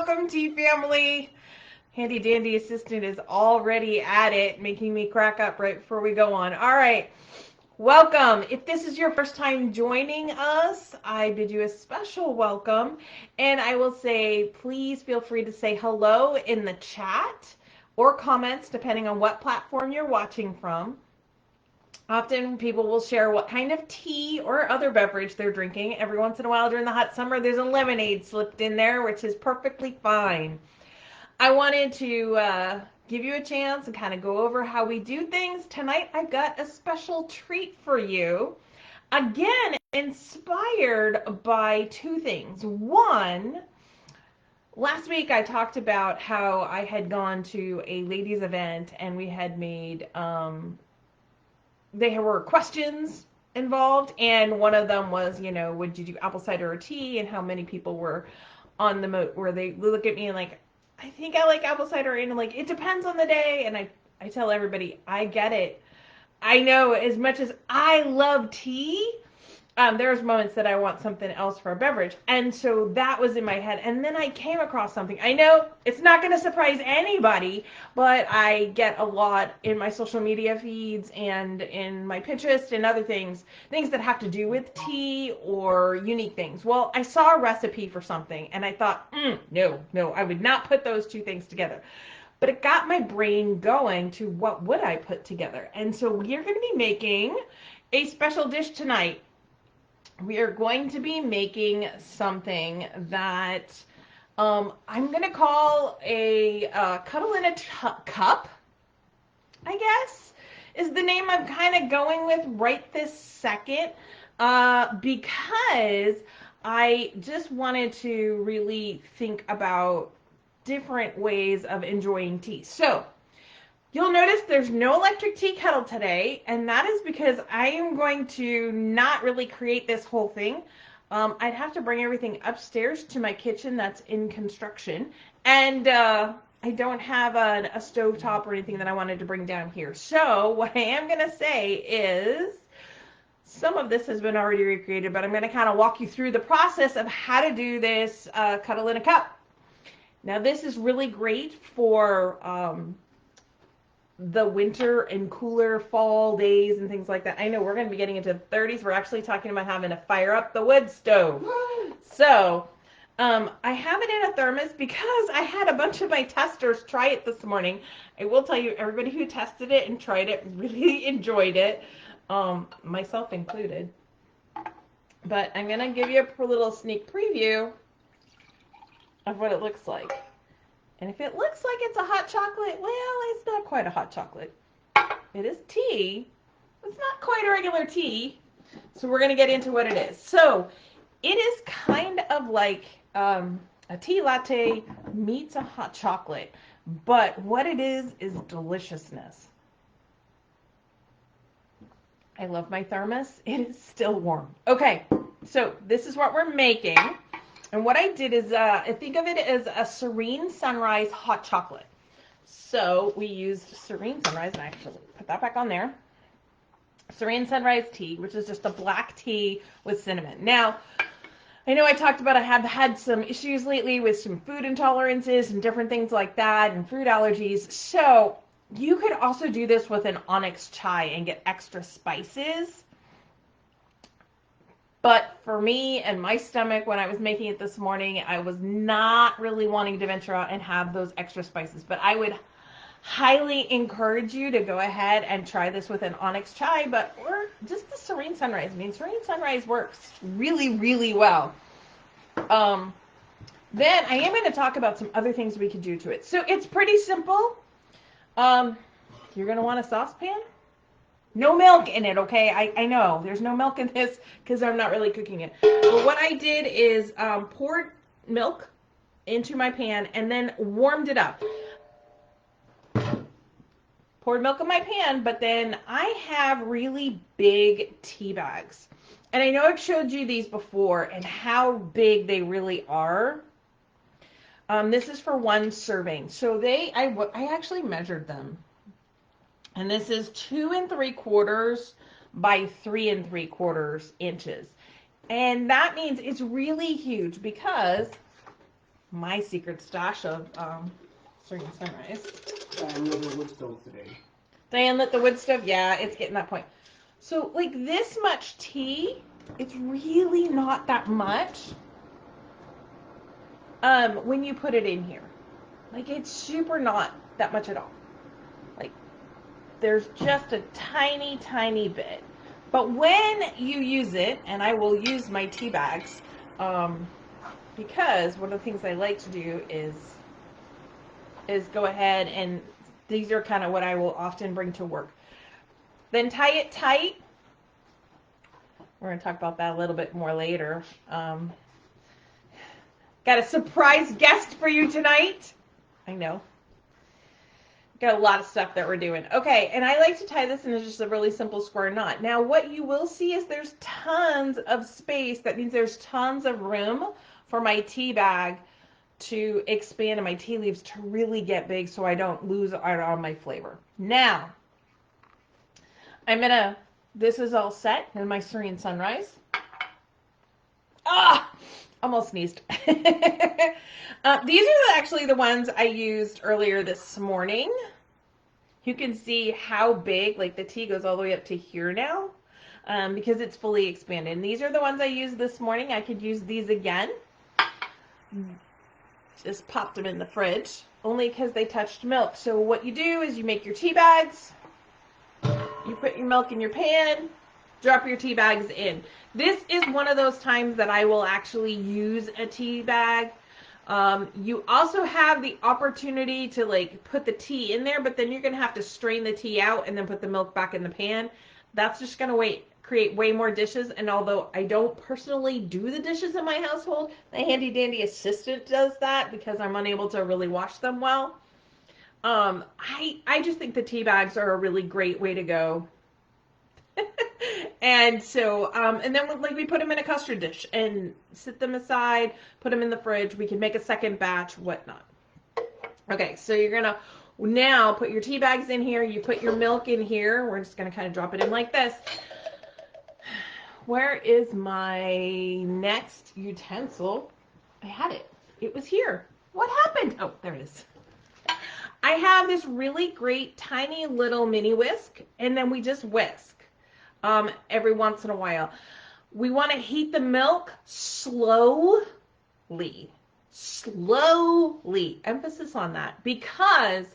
Welcome, tea family. Handy dandy assistant is already at it, making me crack up right before we go on. All right, welcome. If this is your first time joining us, I bid you a special welcome. And I will say, please feel free to say hello in the chat or comments, depending on what platform you're watching from. Often people will share what kind of tea or other beverage they're drinking. Every once in a while during the hot summer, there's a lemonade slipped in there, which is perfectly fine. I wanted to give you a chance and kind of go over how we do things. Tonight, I've got a special treat for you. Again, inspired by two things. One, last week I talked about how I had gone to a ladies' event and we had made there were questions involved, and one of them was, you know, would you do apple cider or tea, and how many people were on the where they look at me and like, I think I like apple cider, and I'm like, it depends on the day, and I tell everybody, I get it. I know as much as I love tea, there's moments that I want something else for a beverage. And so that was in my head. And then I came across something. I know it's not going to surprise anybody, but I get a lot in my social media feeds and in my Pinterest and other things that have to do with tea or unique things. Well, I saw a recipe for something and I thought, no, I would not put those two things together. But it got my brain going to what would I put together. And so we're going to be making a special dish tonight. We are going to be making something that I'm going to call a cuddle in a cup, I guess, is the name I'm kind of going with right this second, because I just wanted to really think about different ways of enjoying tea. So you'll notice there's no electric tea kettle today, and that is because I am going to not really create this whole thing. I'd have to bring everything upstairs to my kitchen that's in construction, and I don't have a stovetop or anything that I wanted to bring down here. So what I am going to say is some of this has been already recreated, but I'm going to kind of walk you through the process of how to do this cuddle in a cup. Now this is really great for the winter and cooler fall days and things like that. I know we're going to be getting into the 30s. We're actually talking about having to fire up the wood stove. So I have it in a thermos because I had a bunch of my testers try it this morning. I will tell you, everybody who tested it and tried it really enjoyed it, myself included. But I'm going to give you a little sneak preview of what it looks like. And if it looks like it's a hot chocolate, well, it's not quite a hot chocolate. It is tea. It's not quite a regular tea. So we're going to get into what it is. So it is kind of like a tea latte meets a hot chocolate. But what it is deliciousness. I love my thermos. It is still warm. Okay, so this is what we're making. And what I did is, I think of it as a Serene Sunrise hot chocolate. So we used Serene Sunrise, and I actually put that back on there. Serene Sunrise tea, which is just a black tea with cinnamon. Now, I know I talked about I have had some issues lately with some food intolerances and different things like that and food allergies. So you could also do this with an Onyx Chai and get extra spices. But for me and my stomach, when I was making it this morning, I was not really wanting to venture out and have those extra spices. But I would highly encourage you to go ahead and try this with an Onyx Chai, or just the Serene Sunrise. I mean, Serene Sunrise works really, really well. Then I am going to talk about some other things we could do to it. So it's pretty simple. You're going to want a saucepan. No milk in it, okay? I know there's no milk in this because I'm not really cooking it. But what I did is poured milk into my pan and then warmed it up. Poured milk in my pan, but then I have really big tea bags. And I know I've showed you these before and how big they really are. This is for one serving. So I actually measured them. And this is 2 3/4 by 3 3/4 inches. And that means it's really huge because my secret stash of Serene Sunrise. Diane lit her wood stove today. Diane lit the wood stove? Yeah, it's getting that point. So, like this much tea, it's really not that much when you put it in here. Like, it's super not that much at all. Like, there's just a tiny, tiny bit. But when you use it, and I will use my tea bags, because one of the things I like to do is go ahead, and these are kind of what I will often bring to work. Then tie it tight. We're going to talk about that a little bit more later. Got a surprise guest for you tonight. I know. Got a lot of stuff that we're doing. Okay, and I like to tie this in just a really simple square knot. Now, what you will see is there's tons of space. That means there's tons of room for my tea bag to expand and my tea leaves to really get big so I don't lose out on my flavor. Now, this is all set in my Serene Sunrise. Ah! Almost sneezed. These are actually the ones I used earlier this morning. You can see how big, like the tea goes all the way up to here now, because it's fully expanded. And these are the ones I used this morning. I could use these again. Just popped them in the fridge, only because they touched milk. So what you do is you make your tea bags, you put your milk in your pan, drop your tea bags in. This is one of those times that I will actually use a tea bag. You also have the opportunity to like put the tea in there, but then you're going to have to strain the tea out and then put the milk back in the pan. That's just going to create way more dishes. And although I don't personally do the dishes in my household, the handy dandy assistant does that because I'm unable to really wash them well. I just think the tea bags are a really great way to go. And so, and then like we put them in a custard dish and sit them aside, put them in the fridge. We can make a second batch, whatnot. Okay, so you're gonna now put your tea bags in here. You put your milk in here. We're just gonna kind of drop it in like this. Where is my next utensil? I had it. It was here. What happened? Oh, there it is. I have this really great tiny little mini whisk, and then we just whisk. Every once in a while. We want to heat the milk slowly. Slowly. Emphasis on that. Because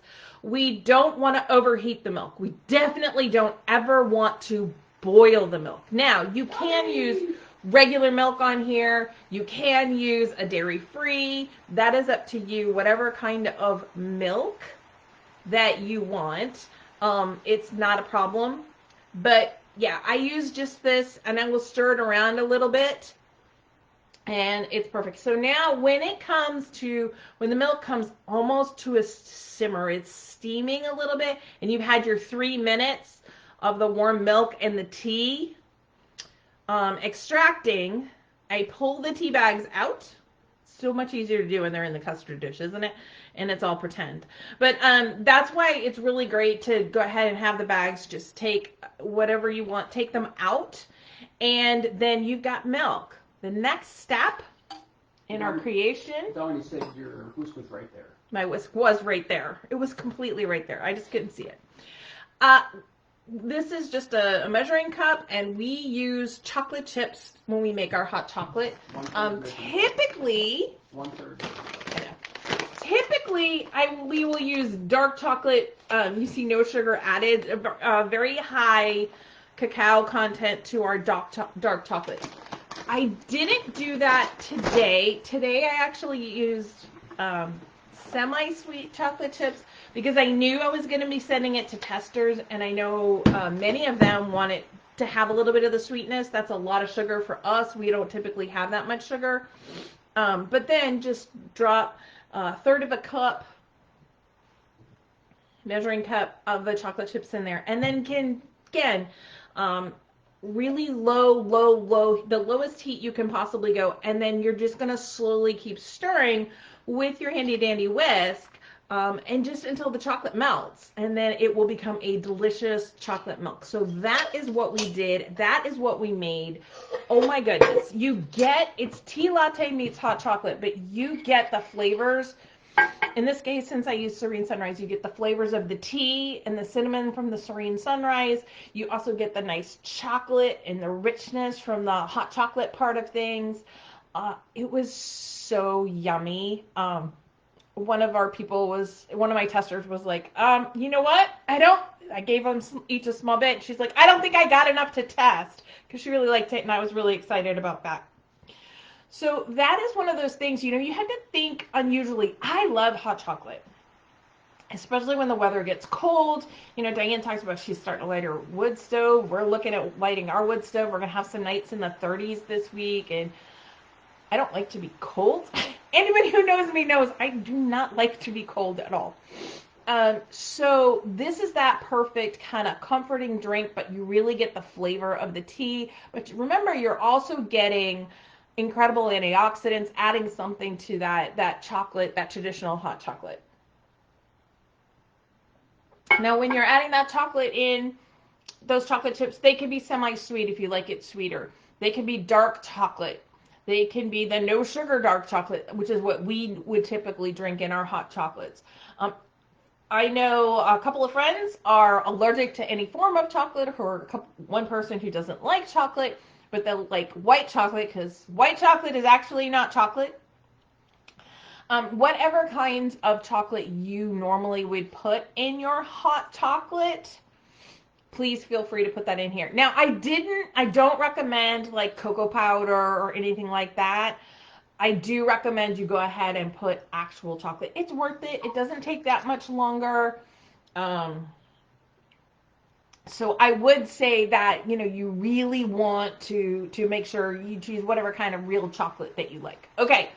we don't want to overheat the milk. We definitely don't ever want to boil the milk. Now, you can use regular milk on here. You can use a dairy-free. That is up to you. Whatever kind of milk that you want. It's not a problem. But yeah, I use just this, and I will stir it around a little bit, and it's perfect. So now when the milk comes almost to a simmer, it's steaming a little bit, and you've had your 3 minutes of the warm milk and the tea extracting, I pull the tea bags out. So much easier to do when they're in the custard dish, isn't it? And it's all pretend. But that's why it's really great to go ahead and have the bags just take whatever you want, take them out, and then you've got milk. The next step in our creation. Donnie said your whisk was right there. My whisk was right there. It was completely right there. I just couldn't see it. This is just a measuring cup, and we use chocolate chips when we make our hot chocolate. Typically, 1/3. Typically, we will use dark chocolate. You see no sugar added, very high cacao content to our dark chocolate. I didn't do that today. Today I actually used semi-sweet chocolate chips because I knew I was going to be sending it to testers, and I know many of them want it to have a little bit of the sweetness. That's a lot of sugar for us. We don't typically have that much sugar. But then just drop 1/3 of a cup, measuring cup of the chocolate chips in there. And then again, really low, the lowest heat you can possibly go. And then you're just going to slowly keep stirring with your handy dandy whisk and just until the chocolate melts, and then it will become a delicious chocolate milk. So that is what we did. That is what we made. Oh my goodness. It's tea latte meets hot chocolate, but you get the flavors. In this case, since I use Serene Sunrise, you get the flavors of the tea and the cinnamon from the Serene Sunrise. You also get the nice chocolate and the richness from the hot chocolate part of things. It was so yummy. One of my testers was like, you know what? I gave them each a small bit. She's like, I don't think I got enough to test, because she really liked it, and I was really excited about that. So that is one of those things, you have to think unusually. I love hot chocolate, especially when the weather gets cold. Diane talks about she's starting to light her wood stove. We're looking at lighting our wood stove. We're going to have some nights in the 30s this week, and I don't like to be cold. Anybody who knows me knows I do not like to be cold at all. So this is that perfect kind of comforting drink, but you really get the flavor of the tea. But remember, you're also getting incredible antioxidants, adding something to that chocolate, that traditional hot chocolate. Now, when you're adding that chocolate in, those chocolate chips, they can be semi-sweet if you like it sweeter. They can be dark chocolate. They can be the no sugar dark chocolate, which is what we would typically drink in our hot chocolates. I know a couple of friends are allergic to any form of chocolate, or one person who doesn't like chocolate, but they'll like white chocolate, because white chocolate is actually not chocolate. Whatever kinds of chocolate you normally would put in your hot chocolate, please feel free to put that in here. Now, I don't recommend like cocoa powder or anything like that. I do recommend you go ahead and put actual chocolate. It's worth it. It doesn't take that much longer. So I would say that, you really want to make sure you choose whatever kind of real chocolate that you like. Okay.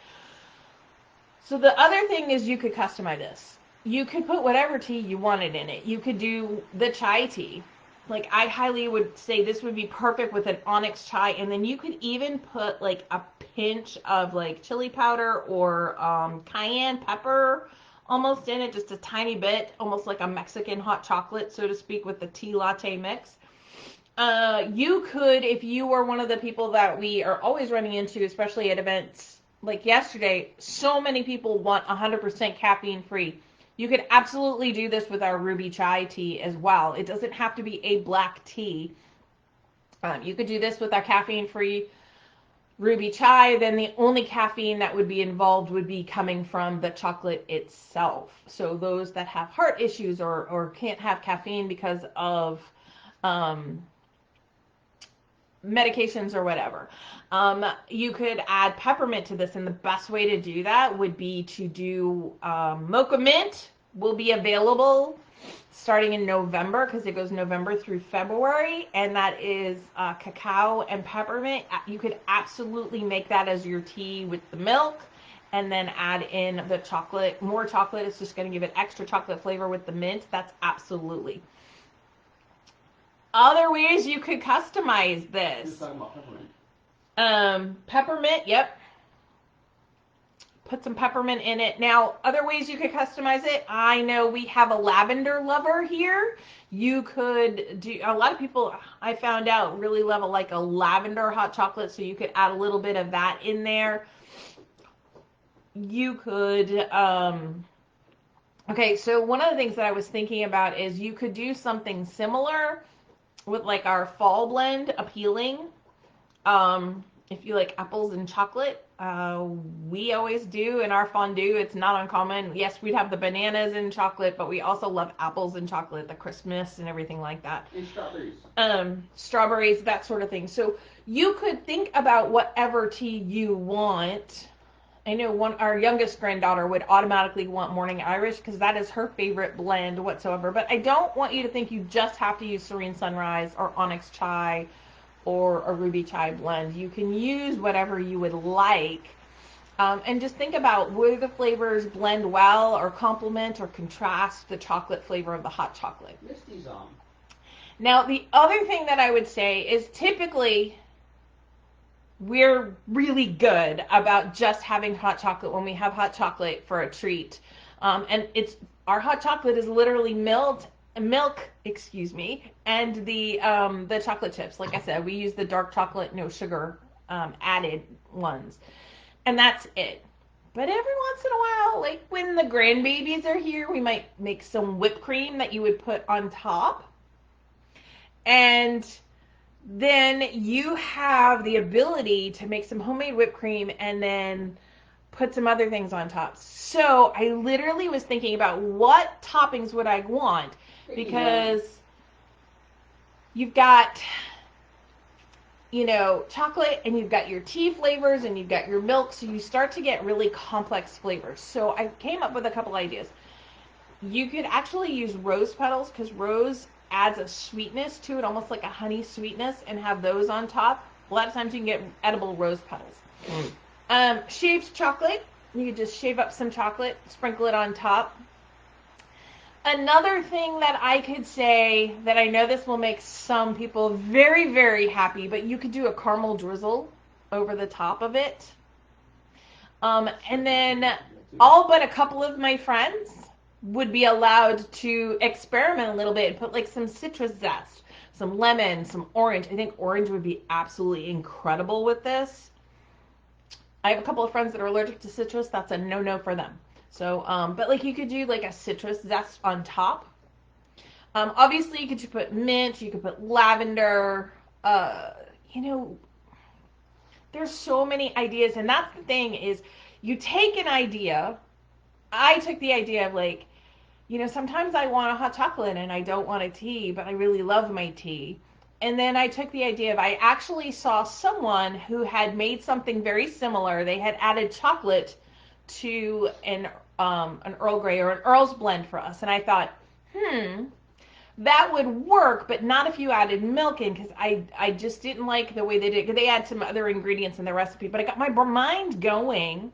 So the other thing is you could customize this. You could put whatever tea you wanted in it. You could do the chai tea. Like, I highly would say this would be perfect with an Onyx Chai, and then you could even put like a pinch of like chili powder or cayenne pepper almost in it, just a tiny bit, almost like a Mexican hot chocolate, so to speak, with the tea latte mix. You could, if you were one of the people that we are always running into, especially at events like yesterday, so many people want 100% caffeine free. You could absolutely do this with our ruby chai tea as well. It doesn't have to be a black tea. You could do this with our caffeine-free ruby chai. Then the only caffeine that would be involved would be coming from the chocolate itself. So those that have heart issues or can't have caffeine because of medications or whatever. You could add peppermint to this, and the best way to do that would be to do mocha mint. Will be available starting in November, because it goes November through February, and that is cacao and peppermint. You could absolutely make that as your tea with the milk, and then add in the chocolate. More chocolate is just going to give it extra chocolate flavor with the mint. That's absolutely. Other ways you could customize this. You're talking about peppermint. Peppermint, yep. Put some peppermint in it. Now, other ways you could customize it. I know we have a lavender lover here. You could do, a lot of people I found out really love a lavender hot chocolate, so you could add a little bit of that in there. You could, okay, so one of the things that I was thinking about is you could do something similar with like our fall blend appealing. If you like apples and chocolate, we always do in our fondue. It's not uncommon. Yes, we'd have the bananas and chocolate, but we also love apples and chocolate, the Christmas and everything like that. And strawberries. Strawberries, that sort of thing. So you could think about whatever tea you want. I know our youngest granddaughter would automatically want Morning Irish, because that is her favorite blend whatsoever. But I don't want you to think you just have to use Serene Sunrise or Onyx Chai or a ruby chai blend. You can use whatever you would like, and just think about whether the flavors blend well or complement or contrast the chocolate flavor of the hot chocolate. Misty's on. Now, the other thing that I would say is typically we're really good about just having hot chocolate when we have hot chocolate for a treat. And it's our hot chocolate is literally milk, excuse me, and the chocolate chips. Like I said, we use the dark chocolate, no sugar added ones, and that's it. But every once in a while, like when the grandbabies are here, we might make some whipped cream that you would put on top. And then you have the ability to make some homemade whipped cream and then put some other things on top. So I literally was thinking about what toppings would I want, because you've got, chocolate, and you've got your tea flavors, and you've got your milk, so you start to get really complex flavors. So I came up with a couple ideas. You could actually use rose petals, because rose adds a sweetness to it, almost like a honey sweetness, and have those on top. A lot of times you can get edible rose petals. Shaved chocolate. You could just shave up some chocolate, sprinkle it on top. Another thing that I could say, that I know this will make some people very, very happy, but you could do a caramel drizzle over the top of it. And then all but a couple of my friends would be allowed to experiment a little bit and put like some citrus zest, some lemon, some orange. I think orange would be absolutely incredible with this. I have a couple of friends that are allergic to citrus. That's a no-no for them. So, but like you could do like a citrus zest on top. Obviously you could put mint, you could put lavender, there's so many ideas. And that's the thing is, you take an idea. I took the idea of like, sometimes I want a hot chocolate and I don't want a tea, but I really love my tea. And then I took the idea of, I actually saw someone who had made something very similar. They had added chocolate to an Earl Grey or an Earl's blend for us. And I thought, that would work, but not if you added milk in, because I just didn't like the way they did it. They had some other ingredients in the recipe, but I got my mind going.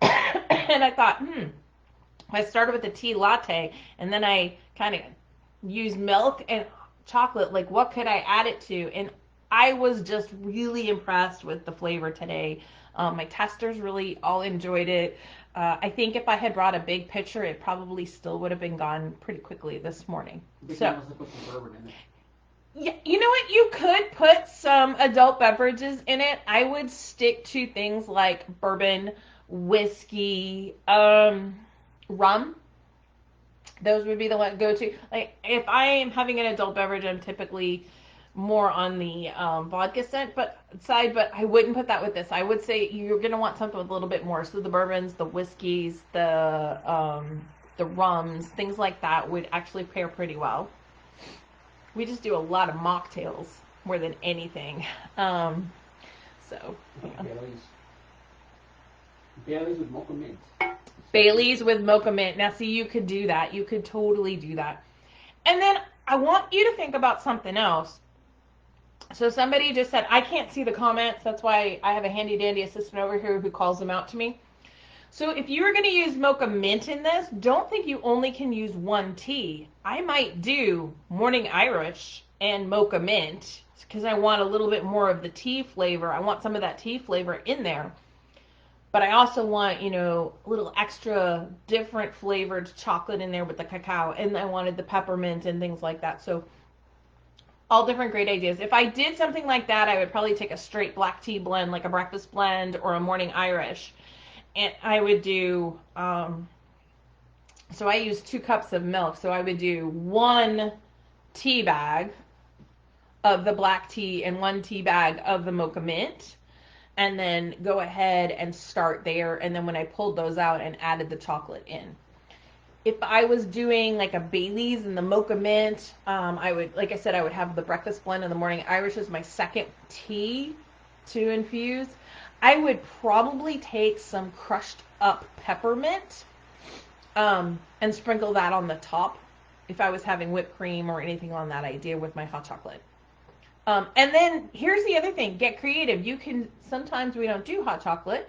And I thought, I started with the tea latte, and then I kind of used milk and chocolate. Like, what could I add it to? And I was just really impressed with the flavor today. My testers really all enjoyed it. I think if I had brought a big pitcher, it probably still would have been gone pretty quickly this morning. So, yeah, you know what? You could put some adult beverages in it. I would stick to things like bourbon, whiskey, rum. Those would be the go-to. Like, if I am having an adult beverage, I'm typically more on the vodka side, but I wouldn't put that with this. I would say you're gonna want something with a little bit more. So the bourbons, the whiskeys, the rums, things like that would actually pair pretty well. We just do a lot of mocktails more than anything. So yeah. Baileys with mocha mint. Baileys with mocha mint. Now, see, you could do that. You could totally do that. And then I want you to think about something else. So somebody just said, I can't see the comments. That's why I have a handy dandy assistant over here who calls them out to me. So if you were going to use mocha mint in this, don't think you only can use one tea. I might do morning Irish and mocha mint because I want a little bit more of the tea flavor. I want some of that tea flavor in there. But I also want, a little extra different flavored chocolate in there with the cacao. And I wanted the peppermint and things like that. So all different great ideas. If I did something like that, I would probably take a straight black tea blend, like a breakfast blend or a morning Irish. And I would do, so I use 2 cups of milk. So I would do 1 tea bag of the black tea and 1 tea bag of the mocha mint. And then go ahead and start there. And then when I pulled those out and added the chocolate in. If I was doing like a Baileys and the mocha mint, I would, like I said, I would have the breakfast blend in the morning Irish as my second tea to infuse. I would probably take some crushed up peppermint and sprinkle that on the top if I was having whipped cream or anything on that idea with my hot chocolate. And then here's the other thing, get creative. You can, sometimes we don't do hot chocolate.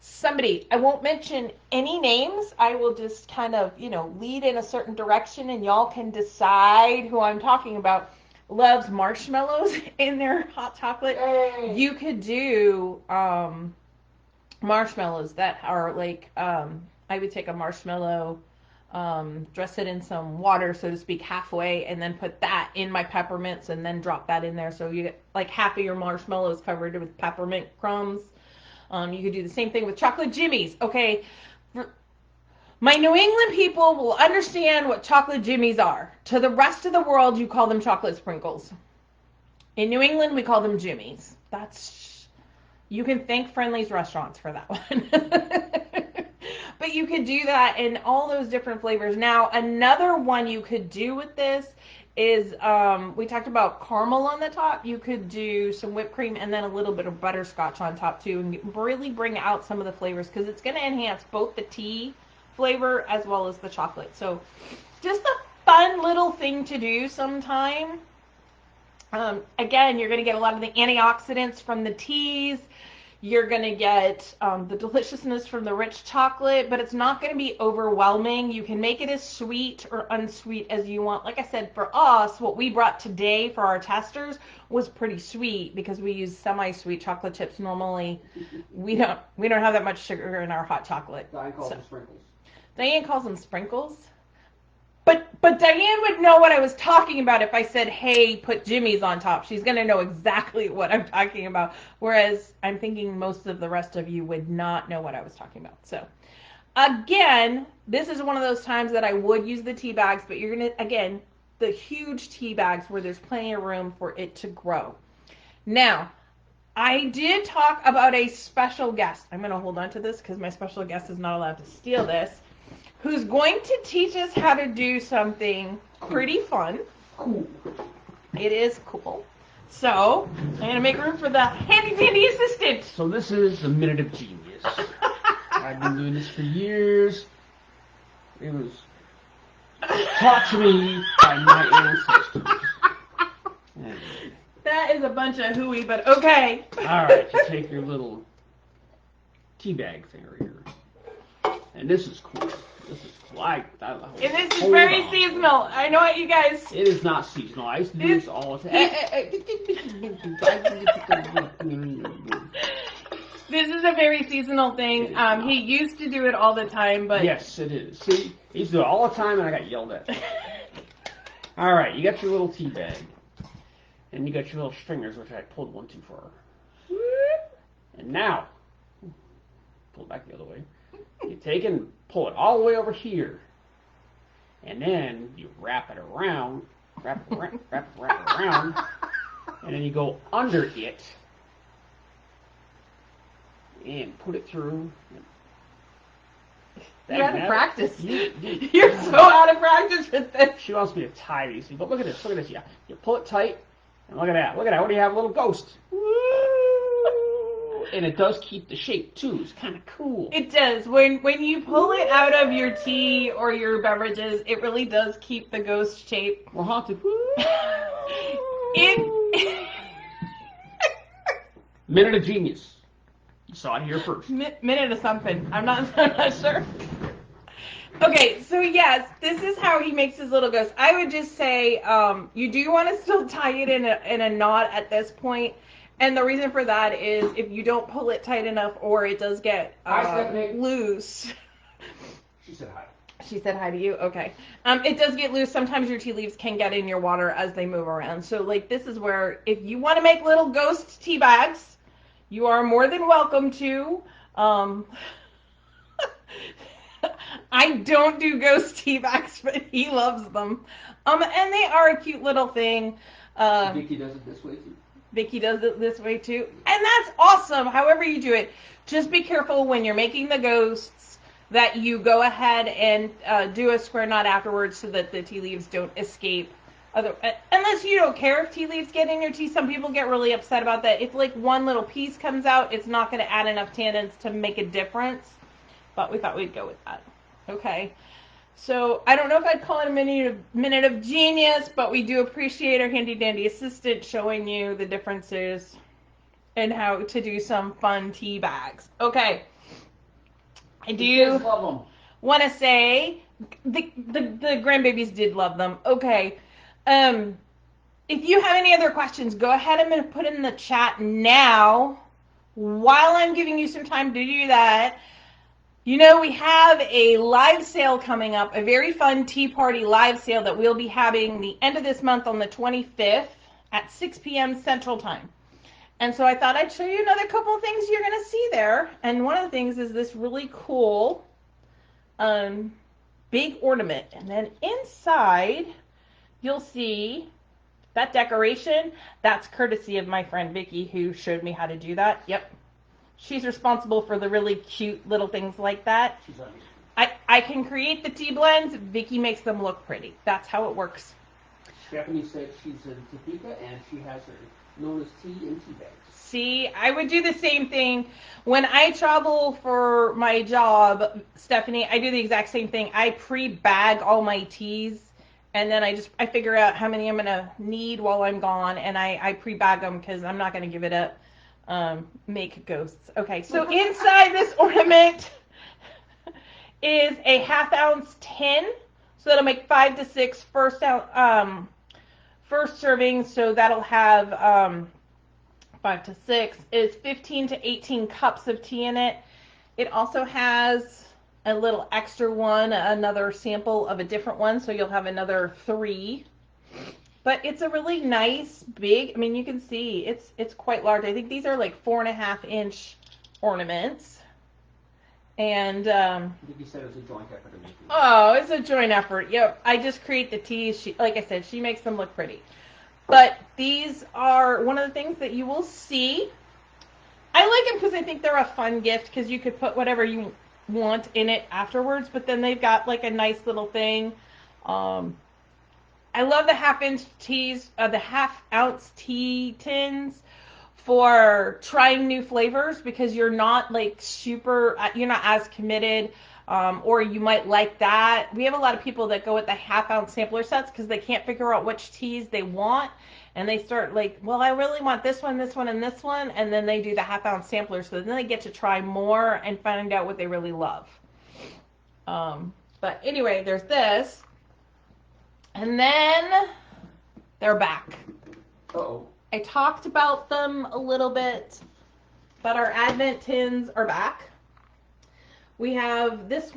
Somebody, I won't mention any names. I will just kind of, lead in a certain direction and y'all can decide who I'm talking about. loves marshmallows in their hot chocolate. Hey. You could do marshmallows that are like, I would take a marshmallow, dress it in some water, so to speak, halfway, and then put that in my peppermints and then drop that in there. So you get like half of your marshmallows covered with peppermint crumbs. You could do the same thing with chocolate jimmies. Okay, my New England people will understand what chocolate jimmies are. To the rest of the world, you call them chocolate sprinkles. In New England, we call them jimmies. You can thank Friendly's restaurants for that one. But you could do that in all those different flavors. Now, another one you could do with this is, we talked about caramel on the top. You could do some whipped cream and then a little bit of butterscotch on top too, and really bring out some of the flavors, because it's going to enhance both the tea flavor as well as the chocolate. So just a fun little thing to do sometime. Again, you're going to get a lot of the antioxidants from the teas. You're going to get the deliciousness from the rich chocolate, but it's not going to be overwhelming. You can make it as sweet or unsweet as you want. Like I said, for us, what we brought today for our testers was pretty sweet, because we use semi-sweet chocolate chips. Normally, we don't have that much sugar in our hot chocolate. Diane calls them sprinkles. Diane calls them sprinkles. But Diane would know what I was talking about if I said, hey, put jimmies on top. She's going to know exactly what I'm talking about. Whereas I'm thinking most of the rest of you would not know what I was talking about. So again, this is one of those times that I would use the tea bags, but you're going to, again, the huge tea bags where there's plenty of room for it to grow. Now, I did talk about a special guest. I'm going to hold on to this because my special guest is not allowed to steal this. Who's going to teach us how to do something pretty fun. Cool. It is cool. So, I'm going to make room for the handy-dandy assistant. So this is a minute of genius. I've been doing this for years. It was taught to me by my ancestors. And, That is a bunch of hooey, but okay. alright, you take your little tea bag thing right here. And this is cool. This is cool. And this is very seasonal. I know what you guys... It is not seasonal. I used to do this all the time. This is a very seasonal thing. He used to do it all the time, but... Yes, it is. See, he used to do it all the time, and I got yelled at. Alright, you got your little tea bag. And you got your little stringers, which I pulled one too far. And now, pull it back the other way. You take and pull it all the way over here. And then you wrap it around, wrap it around, and then you go under it and put it through. You're out of practice. You're so out of practice with this. She wants me to tie these things, but look at this. Look at this. Yeah, you pull it tight, and look at that. Look at that. What do you have? A little ghost. And it does keep the shape too. It's kind of cool. It does. When you pull it out of your tea or your beverages, it really does keep the ghost shape. We're haunted. Minute of genius. You saw it here first. Minute of something. I'm not sure. Okay, so yes, this is how he makes his little ghost. I would just say you do want to still tie it in a knot at this point. And the reason for that is if you don't pull it tight enough or it does get loose. She said hi. She said hi to you? Okay. It does get loose. Sometimes your tea leaves can get in your water as they move around. So, like, this is where if you want to make little ghost tea bags, you are more than welcome to. I don't do ghost tea bags, but he loves them. And they are a cute little thing. Vicky does it this way too. Vicky does it this way too. And that's awesome. However you do it, just be careful when you're making the ghosts that you go ahead and do a square knot afterwards so that the tea leaves don't escape. Unless you don't care if tea leaves get in your tea. Some people get really upset about that. If like one little piece comes out, it's not going to add enough tannins to make a difference. But we thought we'd go with that. Okay. So I don't know if I'd call it a minute of genius, but we do appreciate our handy dandy assistant showing you the differences and how to do some fun tea bags. Okay. I do want to say the grandbabies did love them. Okay. if you have any other questions, go ahead. I'm going to put in the chat now while I'm giving you some time to do that. You know, we have a live sale coming up, a very fun tea party live sale that we'll be having the end of this month on the 25th at 6 p.m. Central Time. And so I thought I'd show you another couple of things you're going to see there. And one of the things is this really cool big ornament. And then inside, you'll see that decoration. That's courtesy of my friend Vicki, who showed me how to do that. Yep. She's responsible for the really cute little things like that. I can create the tea blends. Vicki makes them look pretty. That's how it works. Stephanie said she's a Topeka and she has her known as tea in tea bags. See, I would do the same thing. When I travel for my job, Stephanie, I do the exact same thing. I pre-bag all my teas, and then I figure out how many I'm going to need while I'm gone, and I pre-bag them because I'm not going to give it up. Make ghosts. Okay, so inside this ornament is a ½ ounce tin. So that'll make 5 to 6 first servings. So that'll have 5 to 6 is 15 to 18 cups of tea in it. It also has a little extra one, another sample of a different one. So you'll have another 3. But it's a really nice, big, I mean, you can see it's quite large. I think these are like 4.5-inch ornaments. And, I think you said it was a joint effort to make them. Oh, it's a joint effort. Yep. I just create the teas. Like I said, she makes them look pretty. But these are one of the things that you will see. I like them because I think they're a fun gift because you could put whatever you want in it afterwards. But then they've got like a nice little thing. I love the ½ ounce tea tins for trying new flavors because you're not like you're not as committed, or you might like that. We have a lot of people that go with the ½ ounce sampler sets because they can't figure out which teas they want, and they start like, well, I really want this one, and this one, and then they do the ½ ounce sampler, so then they get to try more and find out what they really love. But anyway, there's this. And then they're back. Uh-oh. I talked about them a little bit, but our Advent tins are back. We have this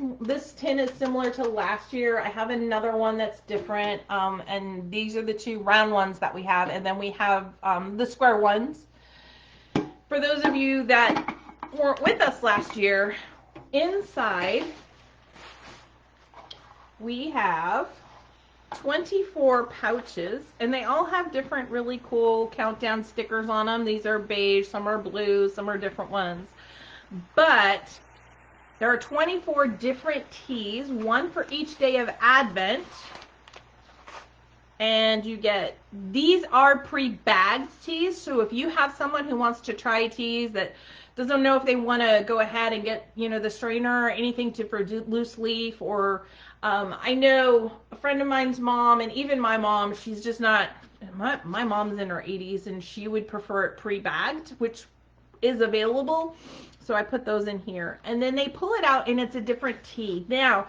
tin is similar to last year. I have another one that's different, and these are the 2 round ones that we have, and then we have the square ones. For those of you that weren't with us last year, inside we have 24 pouches, and they all have different really cool countdown stickers on them. These are beige, some are blue, some are different ones. But there are 24 different teas, one for each day of Advent. And you get, these are pre-bagged teas, so if you have someone who wants to try teas that doesn't know if they want to go ahead and get, the strainer or anything for loose leaf, or I know a friend of mine's mom, and even my mom, she's just not, my mom's in her 80s, and she would prefer it pre-bagged, which is available. So I put those in here. And then they pull it out, and it's a different tea. Now,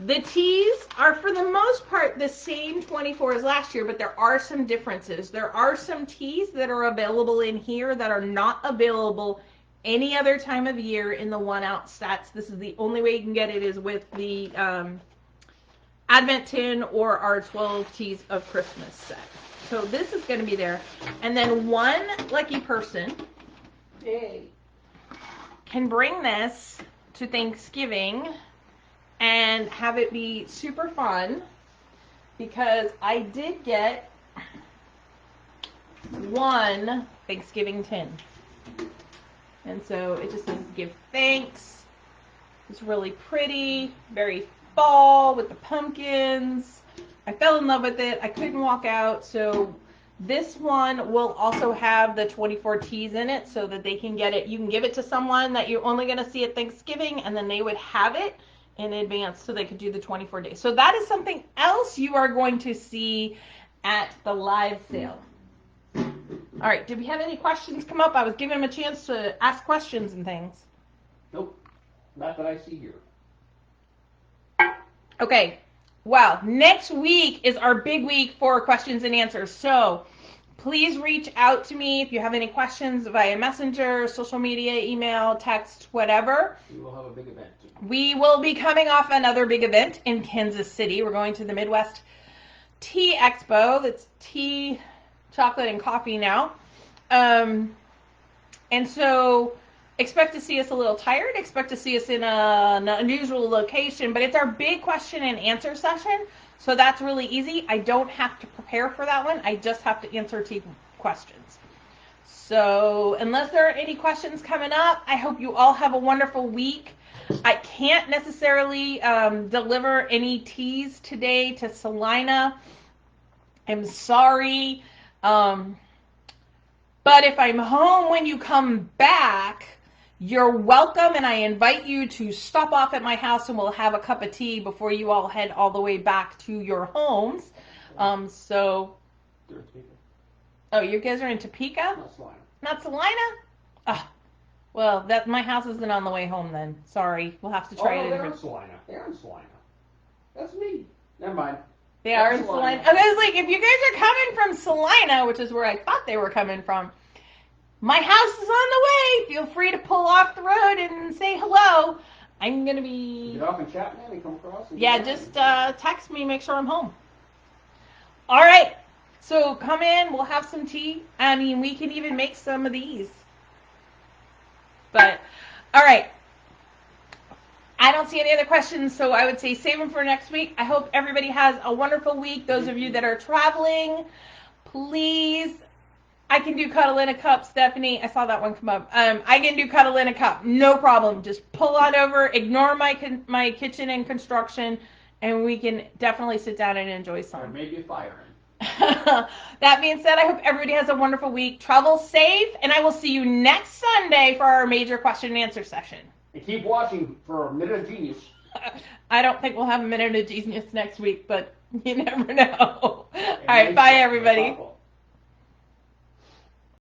the teas are, for the most part, the same 24 as last year, but there are some differences. There are some teas that are available in here that are not available any other time of year in the 1 ounce sets. This is the only way you can get it is with the Advent tin or our 12 teas of Christmas set. So this is going to be there. And then one lucky person can bring this to Thanksgiving and have it be super fun, because I did get one Thanksgiving tin. And so it just says give thanks. It's really pretty, very fall with the pumpkins. I fell in love with it. I couldn't walk out. So this one will also have the 24 teas in it so that they can get it. You can give it to someone that you're only going to see at Thanksgiving, and then they would have it in advance so they could do the 24 days. So that is something else you are going to see at the live sale. All right, did we have any questions come up? I was giving them a chance to ask questions and things. Nope, not that I see here. Okay, Wow. Next week is our big week for questions and answers. So please reach out to me if you have any questions via Messenger, social media, email, text, whatever. We will have a big event too. We will be coming off another big event in Kansas City. We're going to the Midwest Tea Expo. That's tea, chocolate, and coffee now. And so expect to see us a little tired. Expect to see us in an unusual location. But it's our big question and answer session. So that's really easy. I don't have to prepare for that one. I just have to answer tea questions. So unless there are any questions coming up, I hope you all have a wonderful week. I can't necessarily deliver any teas today to Salina. I'm sorry. But if I'm home when you come back, you're welcome, and I invite you to stop off at my house and we'll have a cup of tea before you all head all the way back to your homes. Oh, you guys are in Topeka? Not Salina. Not Salina? Oh, well, my house isn't on the way home then. Sorry, we'll have to try it. They're in Salina. They're in Salina. That's me. Never mind. They are in Salina. I was like, if you guys are coming from Salina, which is where I thought they were coming from, my house is on the way. Feel free to pull off the road and say hello. I'm going to be... Get off and chat, man, and come across. And yeah, just text me, make sure I'm home. All right. So come in. We'll have some tea. I mean, we can even make some of these. But, all right. I don't see any other questions, so I would say save them for next week. I hope everybody has a wonderful week. Those of you that are traveling, please... I can do cuddle in a cup, Stephanie. I saw that one come up. I can do cuddle in a cup. No problem. Just pull on over, ignore my kitchen and construction, and we can definitely sit down and enjoy some. Or maybe a fire. That being said, I hope everybody has a wonderful week. Travel safe, and I will see you next Sunday for our major question and answer session. And keep watching for a Minute of Genius. I don't think we'll have a Minute of Genius next week, but you never know. All right, bye, everybody.